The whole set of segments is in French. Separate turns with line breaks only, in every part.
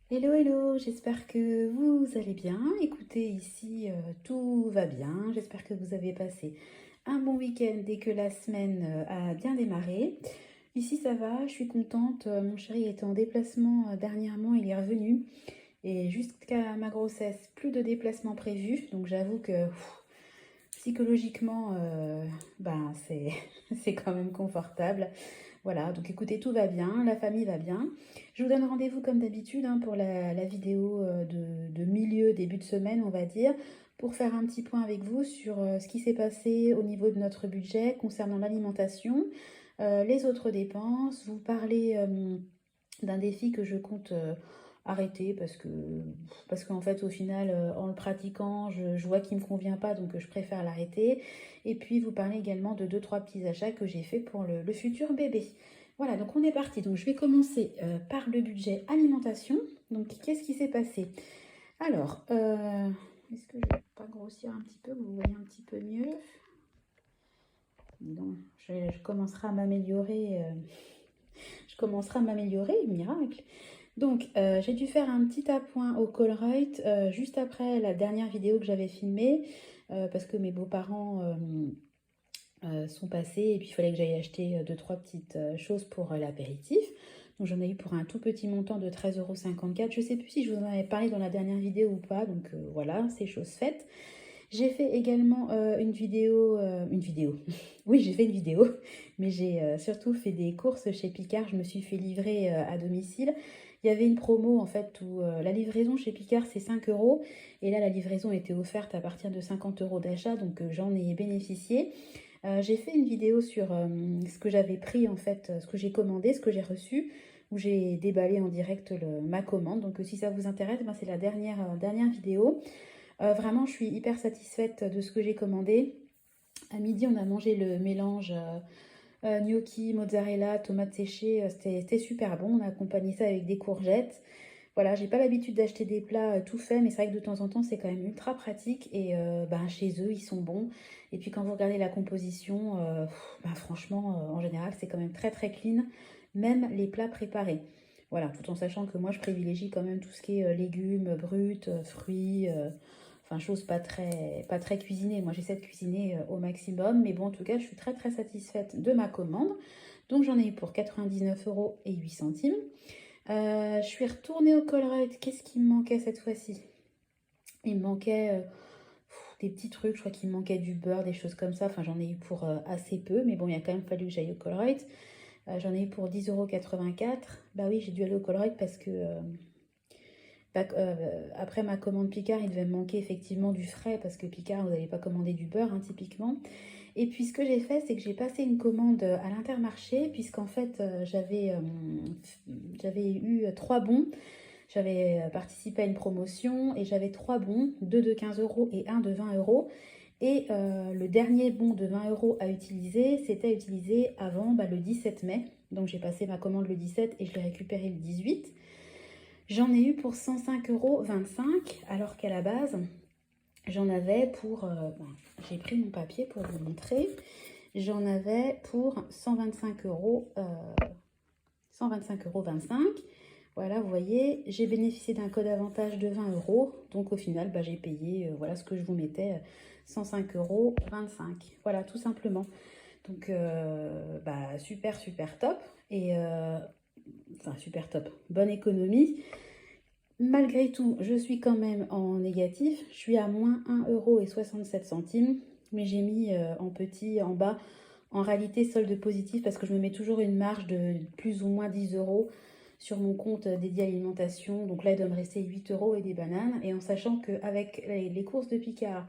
Hello, hello, j'espère que vous allez bien. Écoutez, ici, tout va bien. J'espère que vous avez passé un bon week-end et que la semaine a bien démarré. Ici, ça va, je suis contente. Mon chéri était en déplacement dernièrement, il est revenu. Et jusqu'à ma grossesse, plus de déplacements prévus. Donc j'avoue que psychologiquement, ben, c'est quand même confortable. Voilà, donc écoutez, tout va bien, la famille va bien. Je vous donne rendez-vous comme d'habitude hein, pour la vidéo de milieu, début de semaine, on va dire, pour faire un petit point avec vous sur ce qui s'est passé au niveau de notre budget concernant l'alimentation, les autres dépenses, vous parler d'un défi que je compte arrêter parce qu'en fait au final en le pratiquant je vois qu'il ne me convient pas donc je préfère l'arrêter et puis vous parler également de deux trois petits achats que j'ai fait pour le futur bébé. Voilà, donc on est parti. Donc je vais commencer par le budget alimentation. Donc qu'est-ce qui s'est passé? Alors, est-ce que je vais pas grossir un petit peu, vous voyez un petit peu mieux? Dis donc, je commencerai à m'améliorer. Je commencerai à m'améliorer, miracle. Donc, j'ai dû faire un petit appoint au Colruyt juste après la dernière vidéo que j'avais filmée parce que mes beaux-parents sont passés et puis il fallait que j'aille acheter deux, trois petites choses pour l'apéritif. Donc, j'en ai eu pour un tout petit montant de 13,54 €. Je ne sais plus si je vous en avais parlé dans la dernière vidéo ou pas, donc voilà, c'est chose faite. J'ai fait également une vidéo, oui j'ai fait une vidéo, mais j'ai surtout fait des courses chez Picard, je me suis fait livrer à domicile. Il y avait une promo en fait où la livraison chez Picard c'est 5 euros et là la livraison était offerte à partir de 50 euros d'achat donc j'en ai bénéficié. J'ai fait une vidéo sur ce que j'avais pris en fait, ce que j'ai commandé, ce que j'ai reçu, où j'ai déballé en direct ma commande. Donc si ça vous intéresse, ben, c'est la dernière vidéo. Vraiment, je suis hyper satisfaite de ce que j'ai commandé. À midi, on a mangé le mélange gnocchi, mozzarella, tomates séchées. C'était super bon. On a accompagné ça avec des courgettes. Voilà, j'ai pas l'habitude d'acheter des plats tout faits, mais c'est vrai que de temps en temps, c'est quand même ultra pratique. Et ben, chez eux, ils sont bons. Et puis quand vous regardez la composition, ben, franchement, en général, c'est quand même très très clean. Même les plats préparés. Voilà, tout en sachant que moi, je privilégie quand même tout ce qui est légumes bruts, fruits. Enfin, choses pas très cuisinées. Moi, j'essaie de cuisiner au maximum. Mais bon, en tout cas, je suis très très satisfaite de ma commande. Donc, j'en ai eu pour 99,08 €. Je suis retournée au Colruyt. Qu'est-ce qui me manquait cette fois-ci? Il me manquait des petits trucs. Je crois qu'il me manquait du beurre, des choses comme ça. Enfin, j'en ai eu pour assez peu. Mais bon, il a quand même fallu que j'aille au Colruyt. J'en ai eu pour 10,84 €. Bah oui, j'ai dû aller au Colruyt parce que après ma commande Picard, il devait me manquer effectivement du frais parce que Picard, vous n'allez pas commander du beurre hein, typiquement. Et puis ce que j'ai fait, c'est que j'ai passé une commande à l'Intermarché puisqu'en fait j'avais eu trois bons. J'avais participé à une promotion et j'avais trois bons, deux de 15 euros et un de 20 euros. Et le dernier bon de 20 euros à utiliser, c'était utilisé avant le 17 mai. Donc j'ai passé ma commande le 17 et je l'ai récupéré le 18. J'en ai eu pour 105,25 € alors qu'à la base, j'en avais pour... j'ai pris mon papier pour vous montrer. J'en avais pour 125 euros, 125,25 €. Voilà, vous voyez, j'ai bénéficié d'un code avantage de 20 euros. Donc au final, bah, j'ai payé, voilà ce que je vous mettais, 105,25 €. Voilà, tout simplement. Donc, bah, super, super top. Et, enfin, super top. Bonne économie. Malgré tout, je suis quand même en négatif. Je suis à moins 1,67 €. Mais j'ai mis en petit en bas, en réalité, solde positif parce que je me mets toujours une marge de plus ou moins 10 euros sur mon compte dédié à l'alimentation. Donc là, il doit me rester 8 euros et des bananes. Et en sachant qu'avec les courses de Picard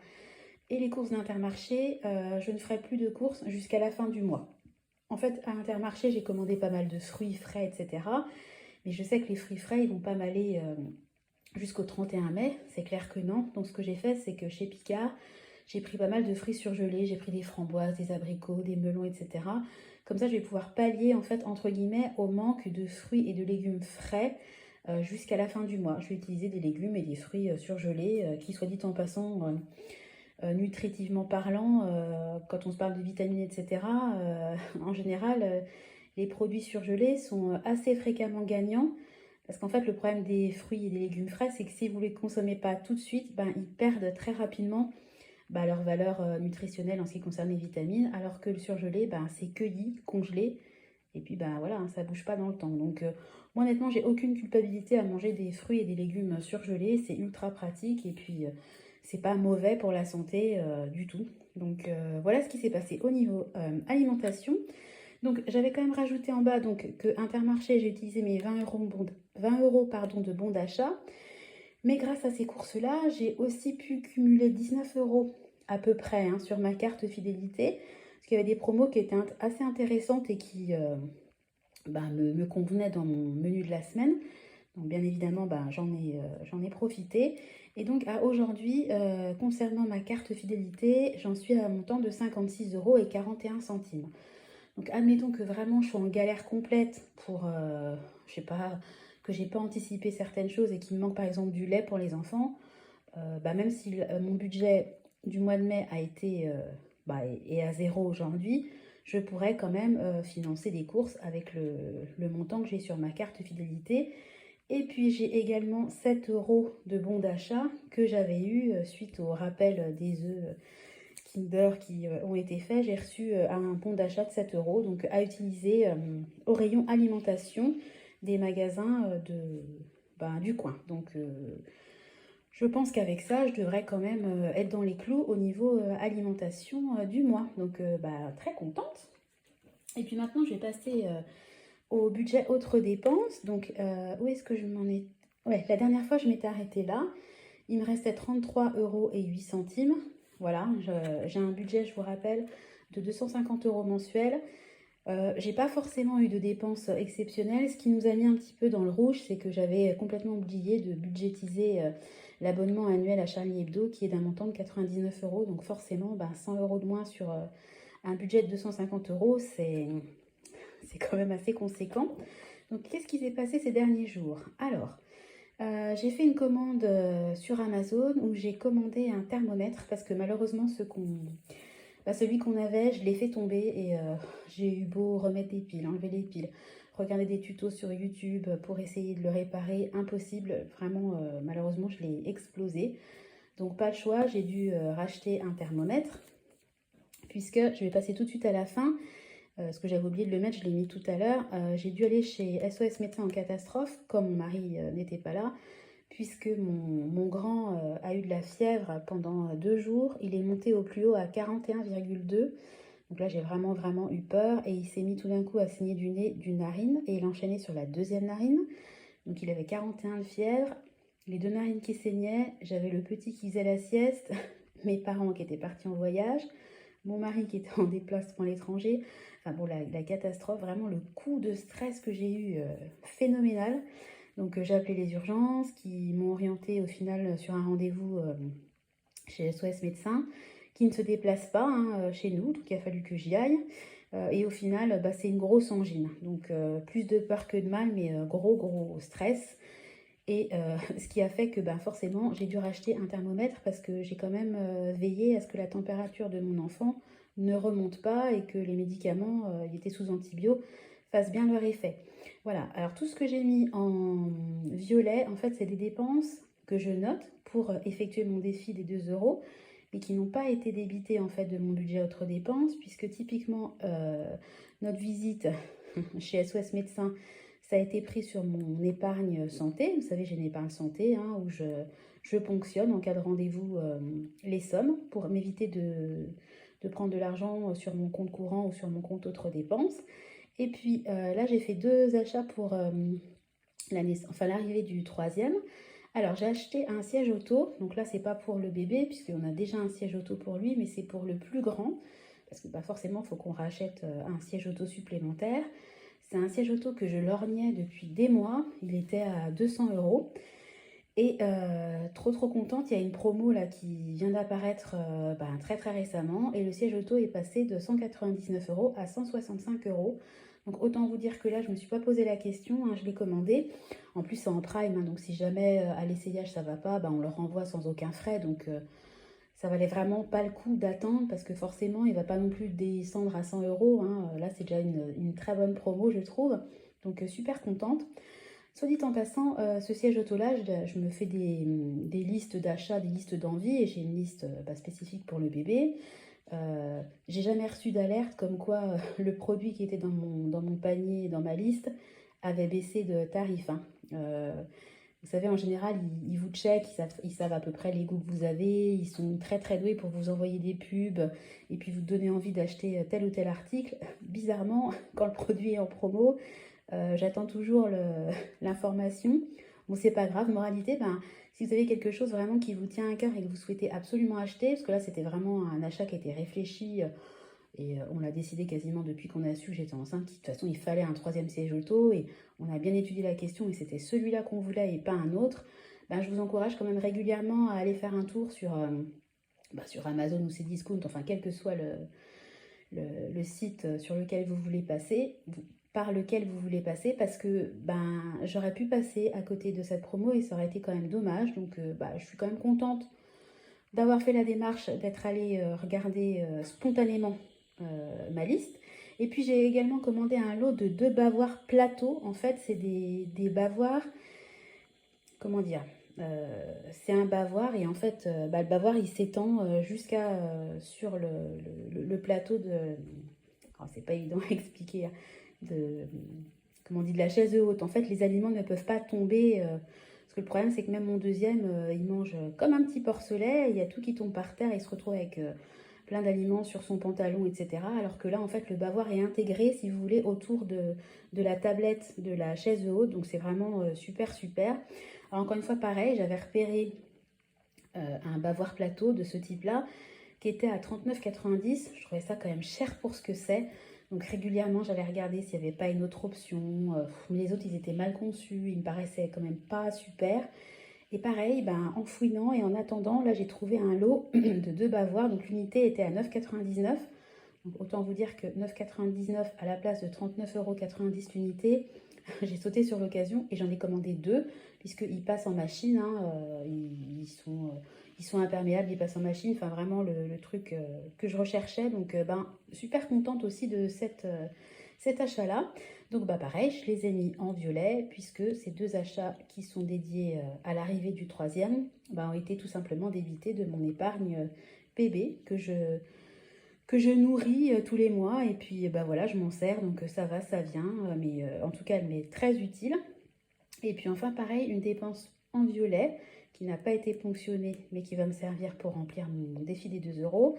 et les courses d'Intermarché, je ne ferai plus de courses jusqu'à la fin du mois. En fait, à Intermarché, j'ai commandé pas mal de fruits frais, etc. Mais je sais que les fruits frais, ils vont pas m'aller jusqu'au 31 mai. C'est clair que non. Donc ce que j'ai fait, c'est que chez Picard, j'ai pris pas mal de fruits surgelés. J'ai pris des framboises, des abricots, des melons, etc. Comme ça, je vais pouvoir pallier, en fait, entre guillemets, au manque de fruits et de légumes frais jusqu'à la fin du mois. Je vais utiliser des légumes et des fruits surgelés qui, soit dit en passant, nutritivement parlant, quand on se parle de vitamines, etc., en général, les produits surgelés sont assez fréquemment gagnants Parce qu'en fait, le problème des fruits et des légumes frais, c'est que si vous ne les consommez pas tout de suite, ben, ils perdent très rapidement leur valeur nutritionnelle en ce qui concerne les vitamines, alors que le surgelé, ben, c'est cueilli, congelé, et puis ben voilà, hein, ça bouge pas dans le temps. Donc moi honnêtement, j'ai aucune culpabilité à manger des fruits et des légumes surgelés, c'est ultra pratique et puis c'est pas mauvais pour la santé du tout. Donc voilà ce qui s'est passé au niveau alimentation. Donc j'avais quand même rajouté en bas donc que Intermarché, j'ai utilisé mes 20 euros pardon, de bons d'achat. Mais grâce à ces courses-là, j'ai aussi pu cumuler 19 euros à peu près hein, sur ma carte fidélité. Parce qu'il y avait des promos qui étaient assez intéressantes et qui me convenaient dans mon menu de la semaine. Donc bien évidemment, j'en ai profité. Et donc à aujourd'hui, concernant ma carte fidélité, j'en suis à un montant de 56 euros et 41 centimes. Donc admettons que vraiment je suis en galère complète pour, je sais pas, que j'ai pas anticipé certaines choses et qu'il me manque par exemple du lait pour les enfants, même si mon budget du mois de mai a été est à zéro aujourd'hui, je pourrais quand même financer des courses avec le montant que j'ai sur ma carte fidélité. Et puis j'ai également 7 euros de bons d'achat que j'avais eu suite au rappel des œufs Kinder qui ont été faits. J'ai reçu un bon d'achat de 7 euros donc à utiliser au rayon alimentation des magasins du coin. Donc je pense qu'avec ça, je devrais quand même être dans les clous au niveau alimentation du mois. Donc très contente. Et puis maintenant, je vais passer au budget autres dépenses. Donc où est-ce que je m'en ai... Ouais, la dernière fois, je m'étais arrêtée là. Il me restait 33 euros et 8 centimes. Voilà, j'ai un budget, je vous rappelle, de 250 euros mensuels. J'ai pas forcément eu de dépenses exceptionnelles. Ce qui nous a mis un petit peu dans le rouge, c'est que j'avais complètement oublié de budgétiser l'abonnement annuel à Charlie Hebdo qui est d'un montant de 99 euros. Donc forcément, 100 euros de moins sur un budget de 250 euros, c'est quand même assez conséquent. Donc qu'est-ce qui s'est passé ces derniers jours? Alors, j'ai fait une commande sur Amazon où j'ai commandé un thermomètre parce que malheureusement celui qu'on avait, je l'ai fait tomber et j'ai eu beau remettre des piles, enlever les piles, regarder des tutos sur YouTube pour essayer de le réparer, impossible, vraiment malheureusement je l'ai explosé. Donc pas le choix, j'ai dû racheter un thermomètre puisque je vais passer tout de suite à la fin. Parce que j'avais oublié de le mettre, je l'ai mis tout à l'heure. J'ai dû aller chez SOS Médecins en catastrophe, comme mon mari n'était pas là, puisque mon grand a eu de la fièvre pendant 2 jours. Il est monté au plus haut à 41,2. Donc là, j'ai vraiment, vraiment eu peur. Et il s'est mis tout d'un coup à saigner du nez, d'une narine. Et il enchaînait sur la deuxième narine. Donc il avait 41 de fièvre. Les 2 narines qui saignaient. J'avais le petit qui faisait la sieste. Mes parents qui étaient partis en voyage. Mon mari qui était en déplacement à l'étranger. Enfin bon, la catastrophe, vraiment le coup de stress que j'ai eu, phénoménal. Donc j'ai appelé les urgences qui m'ont orienté au final sur un rendez-vous chez SOS Médecins qui ne se déplace pas hein, chez nous, donc il a fallu que j'y aille. Et au final, c'est une grosse angine. Donc plus de peur que de mal, mais gros stress. Et ce qui a fait que forcément, j'ai dû racheter un thermomètre parce que j'ai quand même veillé à ce que la température de mon enfant ne remonte pas et que les médicaments, il était sous antibio, fassent bien leur effet. Voilà, alors tout ce que j'ai mis en violet, en fait, c'est des dépenses que je note pour effectuer mon défi des 2 euros, mais qui n'ont pas été débitées en fait de mon budget autres dépenses, puisque typiquement, notre visite chez SOS Médecins, ça a été pris sur mon épargne santé. Vous savez, j'ai une épargne santé hein, où je ponctionne en cas de rendez-vous les sommes pour m'éviter de prendre de l'argent sur mon compte courant ou sur mon compte autres dépenses. Et puis là, j'ai fait 2 achats pour l'arrivée du 3e. Alors, j'ai acheté un siège auto. Donc là, c'est pas pour le bébé, puisqu'on a déjà un siège auto pour lui, mais c'est pour le plus grand. Parce que forcément, il faut qu'on rachète un siège auto supplémentaire. C'est un siège auto que je lorgnais depuis des mois. Il était à 200 euros. Et trop contente, il y a une promo là qui vient d'apparaître très récemment. Et le siège auto est passé de 199 euros à 165 euros. Donc autant vous dire que là, je ne me suis pas posé la question, hein, je l'ai commandé. En plus, c'est en prime, hein, donc si jamais à l'essayage ça ne va pas, on le renvoie sans aucun frais. Donc ça valait vraiment pas le coup d'attendre parce que forcément, il ne va pas non plus descendre à 100 euros. Hein. Là, c'est déjà une très bonne promo, je trouve. Donc super contente. Soit dit en passant, ce siège auto là, je me fais des listes d'achat, des listes d'envie, et j'ai une liste spécifique pour le bébé. J'ai jamais reçu d'alerte comme quoi le produit qui était dans mon panier, dans ma liste, avait baissé de tarif, hein. Vous savez, en général, ils vous checkent, ils savent à peu près les goûts que vous avez, ils sont très très doués pour vous envoyer des pubs et puis vous donner envie d'acheter tel ou tel article. Bizarrement, quand le produit est en promo, j'attends toujours l'information. Bon, c'est pas grave, moralité, si vous avez quelque chose vraiment qui vous tient à cœur et que vous souhaitez absolument acheter, parce que là c'était vraiment un achat qui était réfléchi, et on l'a décidé quasiment depuis qu'on a su que j'étais enceinte. De toute façon, il fallait un troisième siège auto et on a bien étudié la question et c'était celui-là qu'on voulait et pas un autre. Je vous encourage quand même régulièrement à aller faire un tour sur Amazon ou Cdiscount, enfin quel que soit le site sur lequel vous voulez passer, par lequel vous voulez passer, parce que j'aurais pu passer à côté de cette promo et ça aurait été quand même dommage. Donc je suis quand même contente d'avoir fait la démarche, d'être allée regarder spontanément ma liste. Et puis j'ai également commandé un lot de 2 bavoirs plateaux. En fait, c'est des bavoirs, comment dire, c'est un bavoir et en fait, le bavoir il s'étend jusqu'à sur le plateau de. Oh, c'est pas évident à expliquer, hein, comment on dit, de la chaise haute. En fait, les aliments ne peuvent pas tomber. Parce que le problème, c'est que même mon deuxième, il mange comme un petit porcelet. Il y a tout qui tombe par terre. Il se retrouve avec plein d'aliments sur son pantalon, etc. Alors que là, en fait, le bavoir est intégré, si vous voulez, autour de la tablette de la chaise haute. Donc, c'est vraiment super, super. Alors, encore une fois, pareil, j'avais repéré un bavoir plateau de ce type-là qui était à 39,90. Je trouvais ça quand même cher pour ce que c'est. Donc régulièrement, j'allais regarder s'il n'y avait pas une autre option. Les autres, ils étaient mal conçus. Ils me paraissaient quand même pas super. Et pareil, en fouinant et en attendant, là, j'ai trouvé un lot de 2 bavoirs. Donc l'unité était à 9,99 €. Donc autant vous dire que 9,99 € à la place de 39,90 € l'unité. J'ai sauté sur l'occasion et j'en ai commandé 2 puisqu'ils passent en machine, hein, ils sont imperméables, ils passent en machine, enfin vraiment le truc que je recherchais. Donc super contente aussi de cet achat-là. Donc pareil, je les ai mis en violet puisque ces 2 achats qui sont dédiés à l'arrivée du troisième ont été tout simplement débités de mon épargne bébé que je nourris tous les mois. Et puis voilà, je m'en sers, donc ça va, ça vient. Mais en tout cas, elle m'est très utile. Et puis enfin, pareil, une dépense en violet qui n'a pas été ponctionnée, mais qui va me servir pour remplir mon défi des 2 €.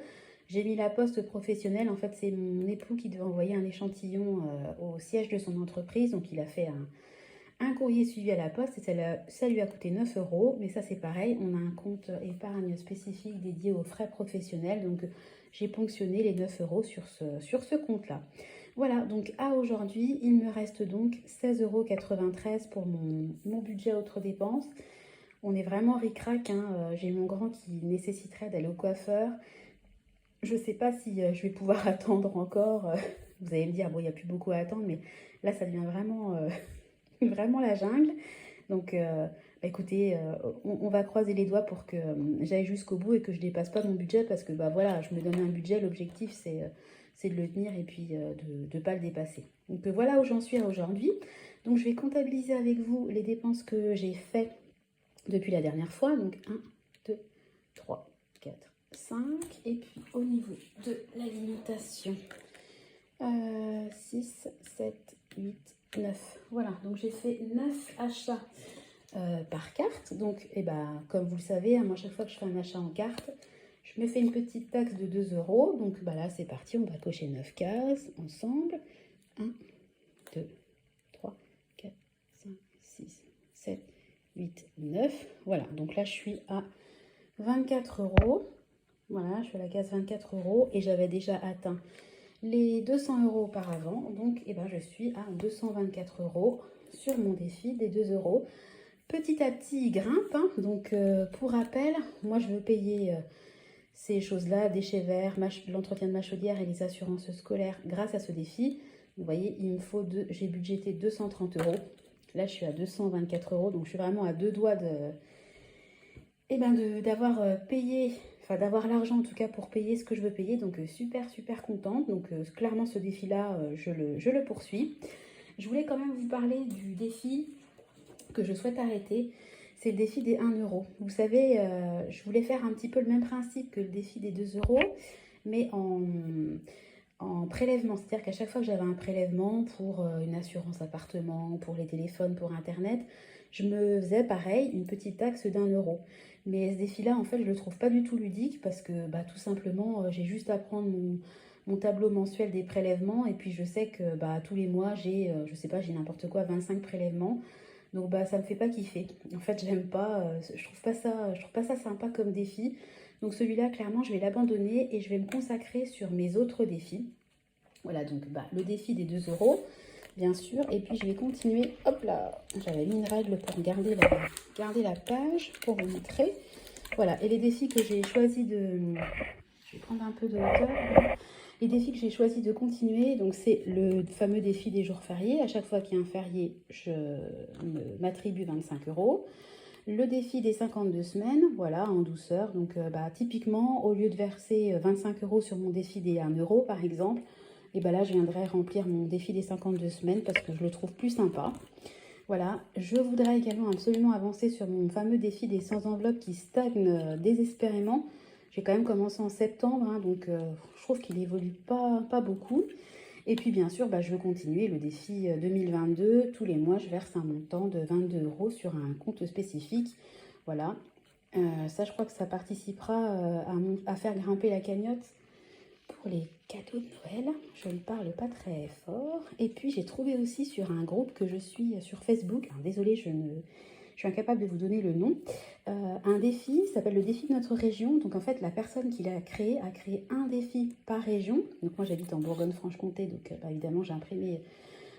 J'ai mis la poste professionnelle. En fait, c'est mon époux qui devait envoyer un échantillon au siège de son entreprise. Donc, il a fait un courrier suivi à la poste et ça lui a coûté 9 €. Mais ça, c'est pareil. On a un compte épargne spécifique dédié aux frais professionnels. Donc, j'ai ponctionné les 9 € sur ce compte-là. Voilà, donc à aujourd'hui, il me reste donc 16,93 € pour mon budget autres dépenses. On est vraiment ric-rac, hein. J'ai mon grand qui nécessiterait d'aller au coiffeur. Je ne sais pas si je vais pouvoir attendre encore. Vous allez me dire, bon, il n'y a plus beaucoup à attendre, mais là, ça devient vraiment, vraiment la jungle. Donc, écoutez, on va croiser les doigts pour que j'aille jusqu'au bout et que je ne dépasse pas mon budget parce que voilà, je me donne un budget, l'objectif c'est de le tenir et puis de ne pas le dépasser. Donc voilà où j'en suis aujourd'hui. Donc je vais comptabiliser avec vous les dépenses que j'ai faites depuis la dernière fois. Donc 1, 2, 3, 4, 5. Et puis au niveau de l'alimentation, 6, 7, 8, 9. Voilà, donc j'ai fait 9 achats par carte. Donc, comme vous le savez, hein, moi, chaque fois que je fais un achat en carte, je me fais une petite taxe de 2 €. Donc, là, c'est parti. On va cocher 9 cases ensemble. 1, 2, 3, 4, 5, 6, 7, 8, 9. Voilà, donc là, je suis à 24 €. Voilà, je fais la case 24 € et j'avais déjà atteint les 200 € auparavant. Donc, je suis à 224 € sur mon défi des 2 €. Petit à petit, il grimpe, hein. Donc, pour rappel, moi, je veux payer ces choses-là, déchets verts, l'entretien de ma chaudière et les assurances scolaires grâce à ce défi. Vous voyez, il me faut j'ai budgété 230 €. Là, je suis à 224 €. Donc, je suis vraiment à 2 doigts d'avoir payé, enfin d'avoir l'argent en tout cas pour payer ce que je veux payer. Donc, super, super contente. Donc, clairement, ce défi-là, je le poursuis. Je voulais quand même vous parler du défi que je souhaite arrêter. C'est le défi des 1 euro. Vous savez, je voulais faire un petit peu le même principe que le défi des 2 euros, mais en prélèvement. C'est-à-dire qu'à chaque fois que j'avais un prélèvement pour une assurance appartement, pour les téléphones, pour Internet, je me faisais pareil, une petite taxe d'1 euro. Mais ce défi-là, en fait, je le trouve pas du tout ludique parce que tout simplement, j'ai juste à prendre mon tableau mensuel des prélèvements et puis je sais que tous les mois, j'ai, je sais pas, j'ai n'importe quoi, 25 prélèvements. Donc ça me fait pas kiffer. En fait, j'aime pas, je trouve pas ça sympa comme défi. Donc celui-là, clairement, je vais l'abandonner et je vais me consacrer sur mes autres défis. Voilà, donc le défi des 2 euros, bien sûr. Et puis je vais continuer. Hop là, j'avais mis une règle pour garder la page pour vous montrer. Voilà, et les défis que j'ai choisi de... Je vais prendre un peu de hauteur. Les défis que j'ai choisi de continuer, donc c'est le fameux défi des jours fériés. À chaque fois qu'il y a un férié, je m'attribue 25 euros. Le défi des 52 semaines, voilà, en douceur. Donc typiquement, au lieu de verser 25 euros sur mon défi des 1 euro, par exemple, et là, je viendrai remplir mon défi des 52 semaines parce que je le trouve plus sympa. Voilà, je voudrais également absolument avancer sur mon fameux défi des 100 enveloppes qui stagne désespérément. J'ai quand même commencé en septembre, hein, donc je trouve qu'il évolue pas beaucoup. Et puis bien sûr, je veux continuer le défi 2022. Tous les mois, je verse un montant de 22 euros sur un compte spécifique. Voilà, ça je crois que ça participera à faire grimper la cagnotte pour les cadeaux de Noël. Je ne parle pas très fort. Et puis j'ai trouvé aussi sur un groupe que je suis sur Facebook, désolée, je suis incapable de vous donner le nom, un défi, ça s'appelle le défi de notre région. Donc en fait, la personne qui l'a créé a créé un défi par région. Donc moi j'habite en Bourgogne-Franche-Comté, donc évidemment j'ai imprimé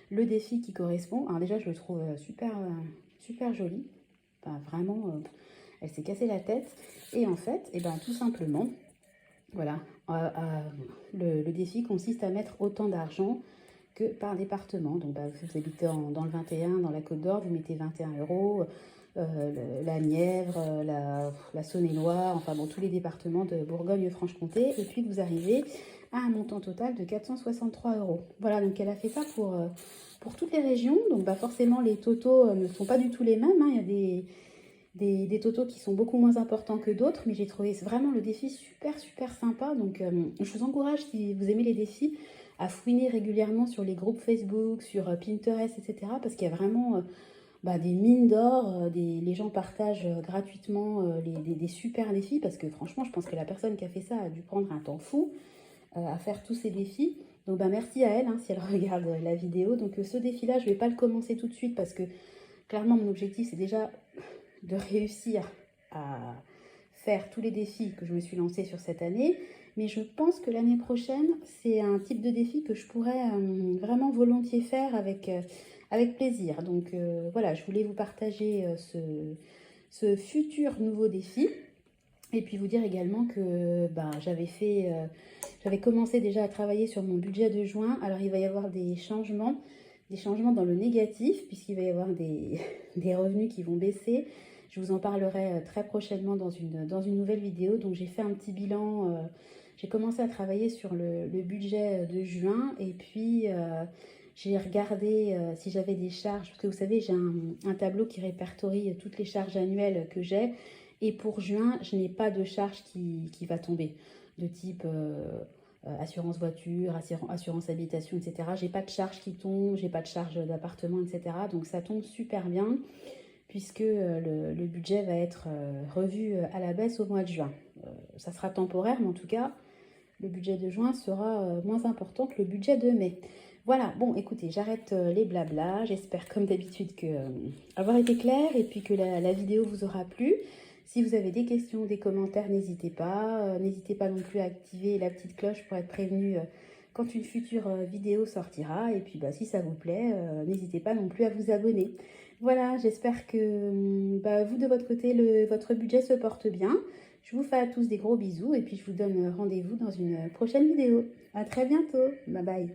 le défi qui correspond. Alors déjà je le trouve super joli. Vraiment, elle s'est cassée la tête. Et en fait, tout simplement, voilà, le défi consiste à mettre autant d'argent que par département. Donc vous habitez dans le 21, dans la Côte d'Or, vous mettez 21 euros, la Nièvre, la Saône-et-Loire, enfin bon, tous les départements de Bourgogne-Franche-Comté, et puis vous arrivez à un montant total de 463 euros. Voilà, donc elle a fait ça pour toutes les régions. Donc forcément les totaux ne sont pas du tout les mêmes, hein. Il y a des totaux qui sont beaucoup moins importants que d'autres, mais j'ai trouvé vraiment le défi super sympa. Donc je vous encourage, si vous aimez les défis, à fouiner régulièrement sur les groupes Facebook, sur Pinterest, etc. Parce qu'il y a vraiment des mines d'or, les gens partagent gratuitement des super défis, parce que franchement, je pense que la personne qui a fait ça a dû prendre un temps fou à faire tous ces défis. Donc merci à elle, hein, si elle regarde la vidéo. Donc ce défi-là, je ne vais pas le commencer tout de suite, parce que clairement, mon objectif, c'est déjà de réussir à faire tous les défis que je me suis lancée sur cette année. Mais je pense que l'année prochaine, c'est un type de défi que je pourrais vraiment volontiers faire avec plaisir. Donc voilà, je voulais vous partager ce futur nouveau défi. Et puis vous dire également que j'avais commencé déjà à travailler sur mon budget de juin. Alors il va y avoir des changements dans le négatif, puisqu'il va y avoir des revenus qui vont baisser. Je vous en parlerai très prochainement dans une nouvelle vidéo. Donc j'ai fait un petit bilan, j'ai commencé à travailler sur le budget de juin, et puis j'ai regardé si j'avais des charges, parce que vous savez, j'ai un tableau qui répertorie toutes les charges annuelles que j'ai, et pour juin, je n'ai pas de charge qui va tomber, de type assurance voiture, assurance habitation, etc. J'ai pas de charge qui tombe, j'ai pas de charge d'appartement, etc. Donc ça tombe super bien, puisque le budget va être revu à la baisse au mois de juin. Ça sera temporaire, mais en tout cas, le budget de juin sera moins important que le budget de mai. Voilà, bon, écoutez, j'arrête les blablas. J'espère, comme d'habitude, avoir été claire, et puis que la vidéo vous aura plu. Si vous avez des questions, des commentaires, n'hésitez pas. N'hésitez pas non plus à activer la petite cloche pour être prévenu quand une future vidéo sortira. Et puis, si ça vous plaît, n'hésitez pas non plus à vous abonner. Voilà, j'espère que vous, de votre côté, votre budget se porte bien. Je vous fais à tous des gros bisous, et puis je vous donne rendez-vous dans une prochaine vidéo. À très bientôt. Bye bye.